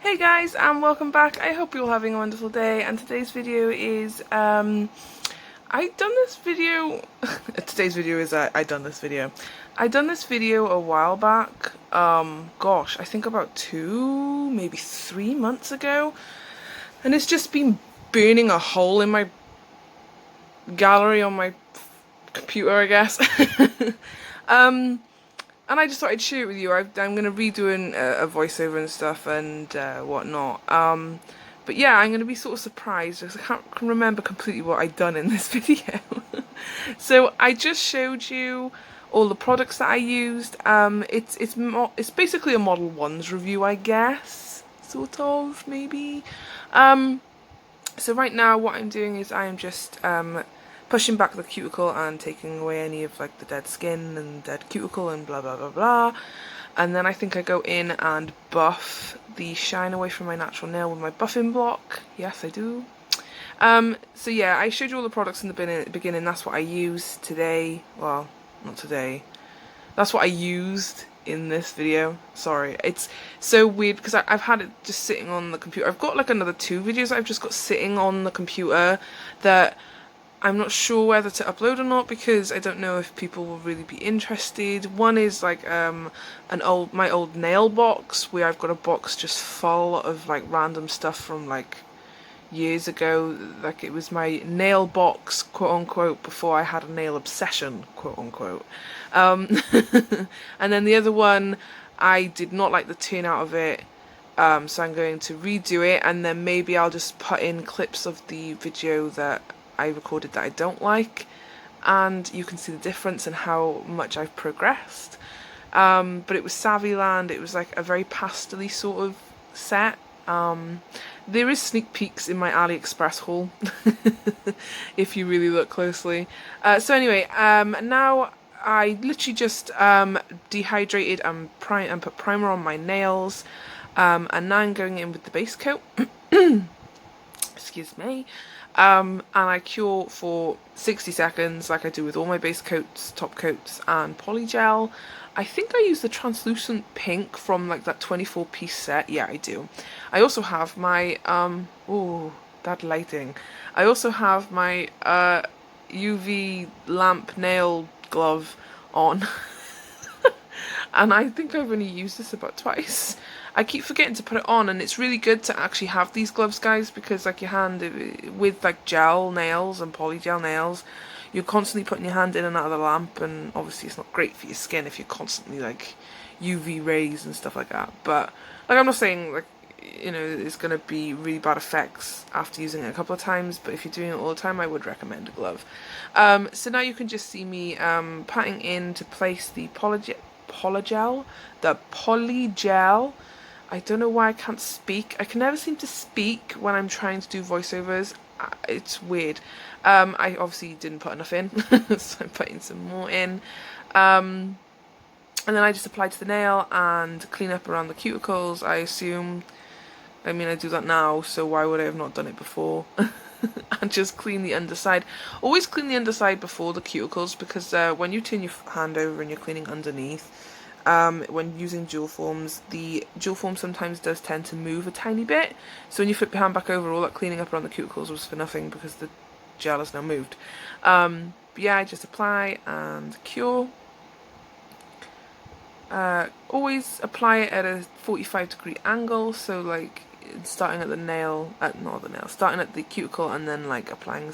Hey guys, and welcome back. I hope you're all having a wonderful day, and today's video is I done this video I done this video a while back, gosh, I think about 2 maybe 3 months ago, and it's just been burning a hole in my gallery on my computer, I guess. And I just thought I'd share it with you. I'm going to be doing a voiceover and stuff and whatnot. But yeah, I'm going to be sort of surprised because I can't remember completely what I'd done in this video. So I just showed you all the products that I used. It's basically a Modelones review, I guess. Sort of, maybe. So right now what I'm doing is I am just pushing back the cuticle and taking away any of like the dead skin and dead cuticle and blah blah blah blah. And then I think I go in and buff the shine away from my natural nail with my buffing block. Yes, I do. So yeah, I showed you all the products in the beginning. That's what I used today. Well, not today. That's what I used in this video. Sorry, it's so weird because I've had it just sitting on the computer. I've got like another 2 videos I've just got sitting on the computer that I'm not sure whether to upload or not because I don't know if people will really be interested. One is like my old nail box where I've got a box just full of like random stuff from like years ago. Like it was my nail box, quote unquote, before I had a nail obsession, quote unquote. And then the other one, I did not like the turnout of it. So I'm going to redo it, and then maybe I'll just put in clips of the video that I recorded that I don't like, and you can see the difference and how much I've progressed. But it was Savvyland. It was like a very pastel-y sort of set. There is sneak peeks in my AliExpress haul if you really look closely. So anyway, now I literally just dehydrated and put primer on my nails, and now I'm going in with the base coat. Excuse me. And I cure for 60 seconds like I do with all my base coats, top coats and polygel. I think I use the translucent pink from like that 24-piece set. Yeah, I do. I also have my oh, that lighting. I also have my UV lamp nail glove on. And I think I've only used this about twice. I keep forgetting to put it on, and it's really good to actually have these gloves, guys, because like your hand, with like gel nails and polygel nails, you're constantly putting your hand in and out of the lamp, and obviously it's not great for your skin if you're constantly like UV rays and stuff like that. But like, I'm not saying like, you know, it's going to be really bad effects after using it a couple of times, but if you're doing it all the time, I would recommend a glove. So now you can just see me patting in to place the polygel. I don't know why I can't speak. I can never seem to speak when I'm trying to do voiceovers. It's weird. I obviously didn't put enough in, so I'm putting some more in. And then I just apply to the nail and clean up around the cuticles, I assume. I mean, I do that now, so why would I have not done it before? And just clean the underside. Always clean the underside before the cuticles, because when you turn your hand over and you're cleaning underneath, when using dual forms, the dual form sometimes does tend to move a tiny bit, so when you flip your hand back over, all that cleaning up around the cuticles was for nothing because the gel has now moved. But yeah, I just apply and cure. Always apply it at a 45-degree angle, so like starting at the nail, starting at the cuticle and then like applying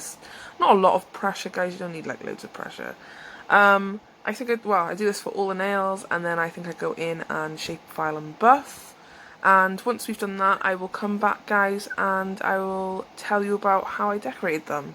not a lot of pressure, guys, you don't need like loads of pressure. I think I do this for all the nails, and then I think I go in and shape, file and buff. And once we've done that, I will come back, guys, and I will tell you about how I decorated them.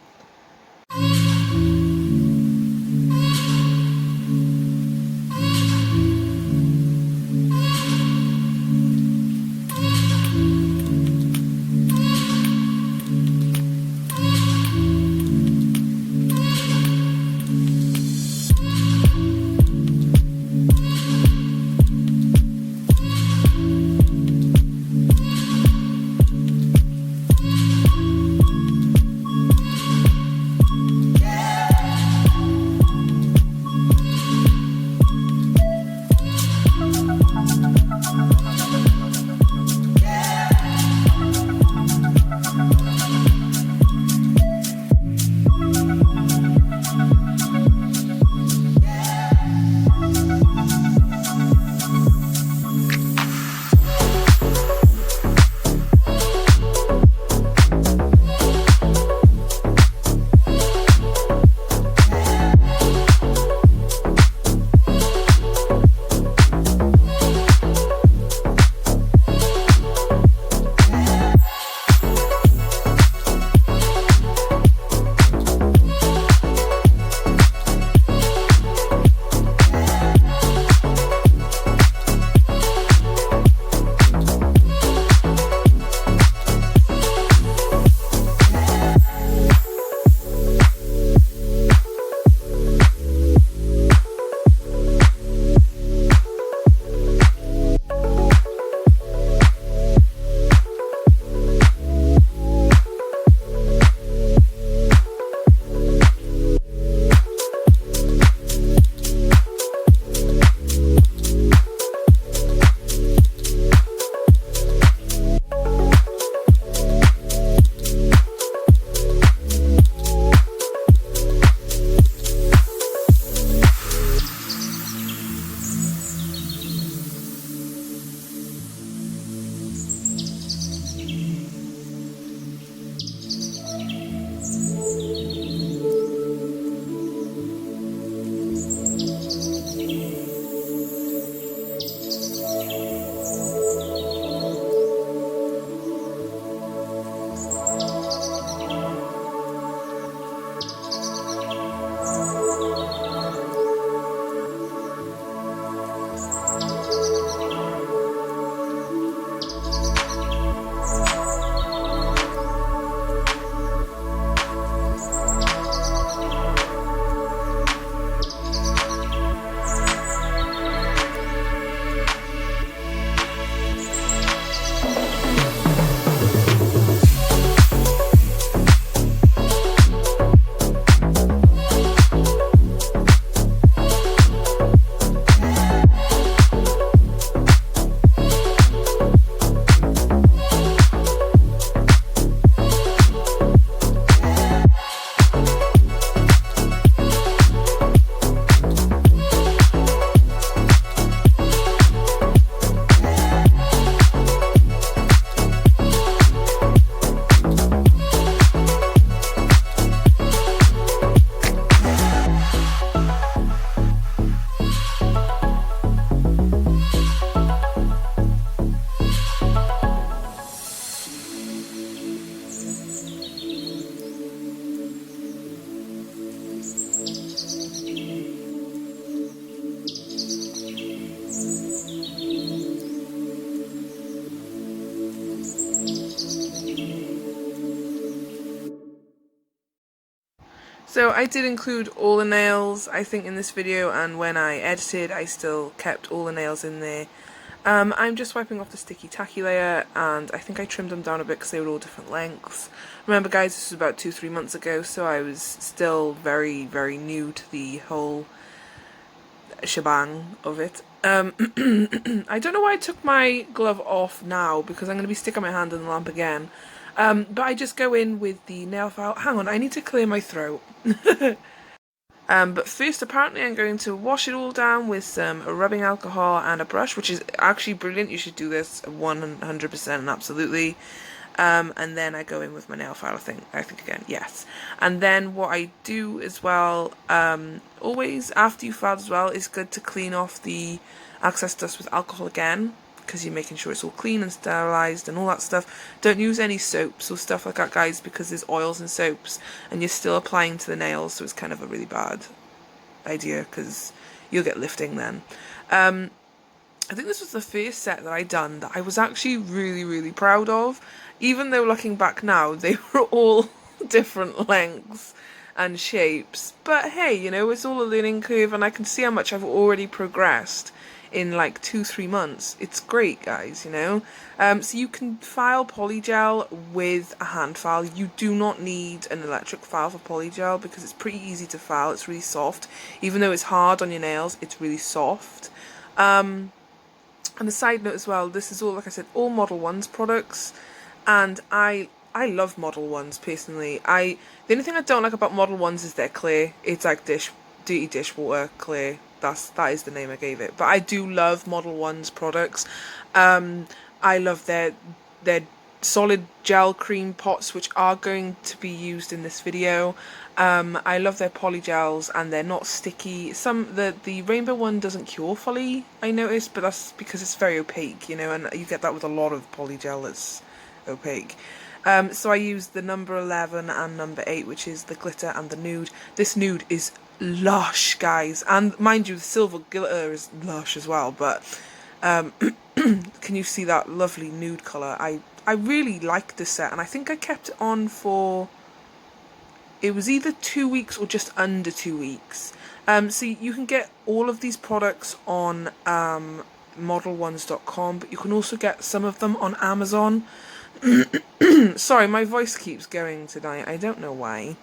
So I did include all the nails, I think, in this video, and when I edited I still kept all the nails in there. I'm just wiping off the sticky tacky layer, and I think I trimmed them down a bit because they were all different lengths. Remember guys, this was about 2-3 months ago, so I was still very, very new to the whole shebang of it. I don't know why I took my glove off now, because I'm going to be sticking my hand in the lamp again. But I just go in with the nail file. Hang on, I need to clear my throat. But first, apparently I'm going to wash it all down with some rubbing alcohol and a brush, which is actually brilliant. You should do this 100% and absolutely. And then I go in with my nail file, I think again, yes. And then what I do as well, always after you've filed as well, is good to clean off the excess dust with alcohol again, because you're making sure it's all clean and sterilised and all that stuff. Don't use any soaps or stuff like that, guys, because there's oils and soaps and you're still applying to the nails, so it's kind of a really bad idea because you'll get lifting then. I think this was the first set that I done that I was actually really, really proud of, even though looking back now they were all different lengths and shapes. But hey, you know, it's all a learning curve, and I can see how much I've already progressed in like 2-3 months. It's great, guys, you know. So you can file polygel with a hand file. You do not need an electric file for polygel because it's pretty easy to file. It's really soft. Even though it's hard on your nails, it's really soft. And a side note as well, this is all, like I said, all Modelones products, and I love Modelones personally. The only thing I don't like about Modelones is their clear. It's like dirty dishwater clear. That is the name I gave it. But I do love Modelones products. I love their solid gel cream pots, which are going to be used in this video. I love their polygels, and they're not sticky. The rainbow one doesn't cure fully, I noticed, but that's because it's very opaque, you know, and you get that with a lot of polygel that's opaque. So I use the number 11 and number 8, which is the glitter and the nude. This nude is lush, guys, and mind you, the silver glitter is lush as well, but can you see that lovely nude colour? I really like this set, and I think I kept it on for, it was either 2 weeks or just under 2 weeks. So you can get all of these products on modelones.com, but you can also get some of them on Amazon. Sorry, my voice keeps going tonight, I don't know why.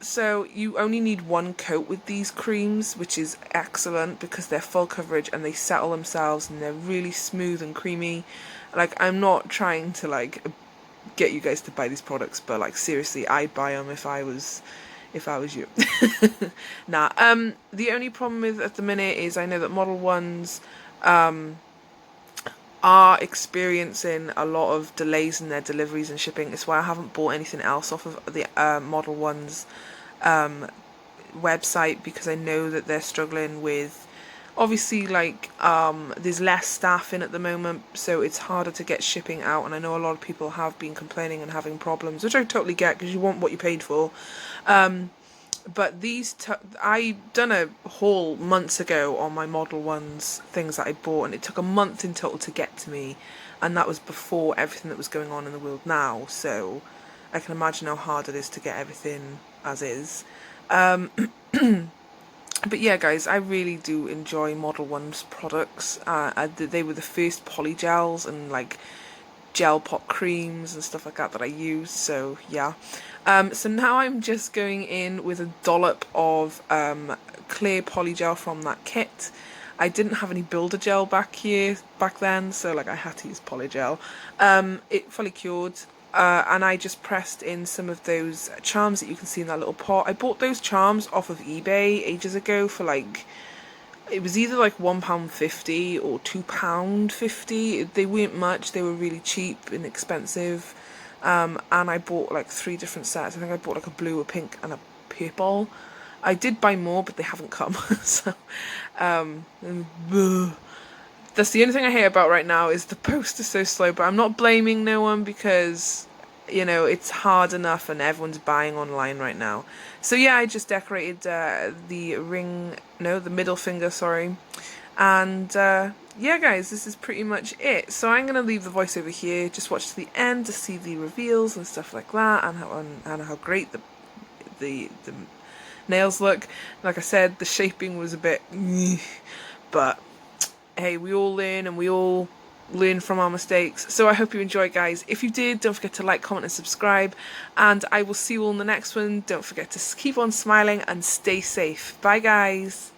So you only need one coat with these creams, which is excellent because they're full coverage and they settle themselves and they're really smooth and creamy. Like, I'm not trying to like get you guys to buy these products, but like seriously, I'd buy them if I was you. Nah. The only problem with at the minute is I know that Modelones are experiencing a lot of delays in their deliveries and shipping. It's why I haven't bought anything else off of the Modelones website, because I know that they're struggling with, obviously, like there's less staff in at the moment, so it's harder to get shipping out, and I know a lot of people have been complaining and having problems, which I totally get because you want what you paid for. But these, I done a haul months ago on my Modelones things that I bought, and it took a month in total to get to me, and that was before everything that was going on in the world now, so I can imagine how hard it is to get everything as is. But yeah, guys, I really do enjoy Modelones products. They were the first polygels and like gel pot creams and stuff like that I use, so yeah. So now I'm just going in with a dollop of clear polygel from that kit. I didn't have any builder gel back then, so like I had to use polygel. It fully cured, and I just pressed in some of those charms that you can see in that little pot. I bought those charms off of eBay ages ago for like, it was either like £1.50 or £2.50. They weren't much, they were really cheap, inexpensive. And I bought like 3 different sets. I think I bought like a blue, a pink and a purple. I did buy more, but they haven't come. So that's the only thing I hate about right now, is the post is so slow. But I'm not blaming no one, because you know, it's hard enough and everyone's buying online right now. So yeah, I just decorated the middle finger, sorry. And yeah, guys, this is pretty much it. So I'm going to leave the voiceover here. Just watch to the end to see the reveals and stuff like that, and how great the nails look. Like I said, the shaping was a bit but hey, we all learn and we all learn from our mistakes. So I hope you enjoyed, guys. If you did, don't forget to like, comment and subscribe, and I will see you all in the next one. Don't forget to keep on smiling and stay safe. Bye, guys.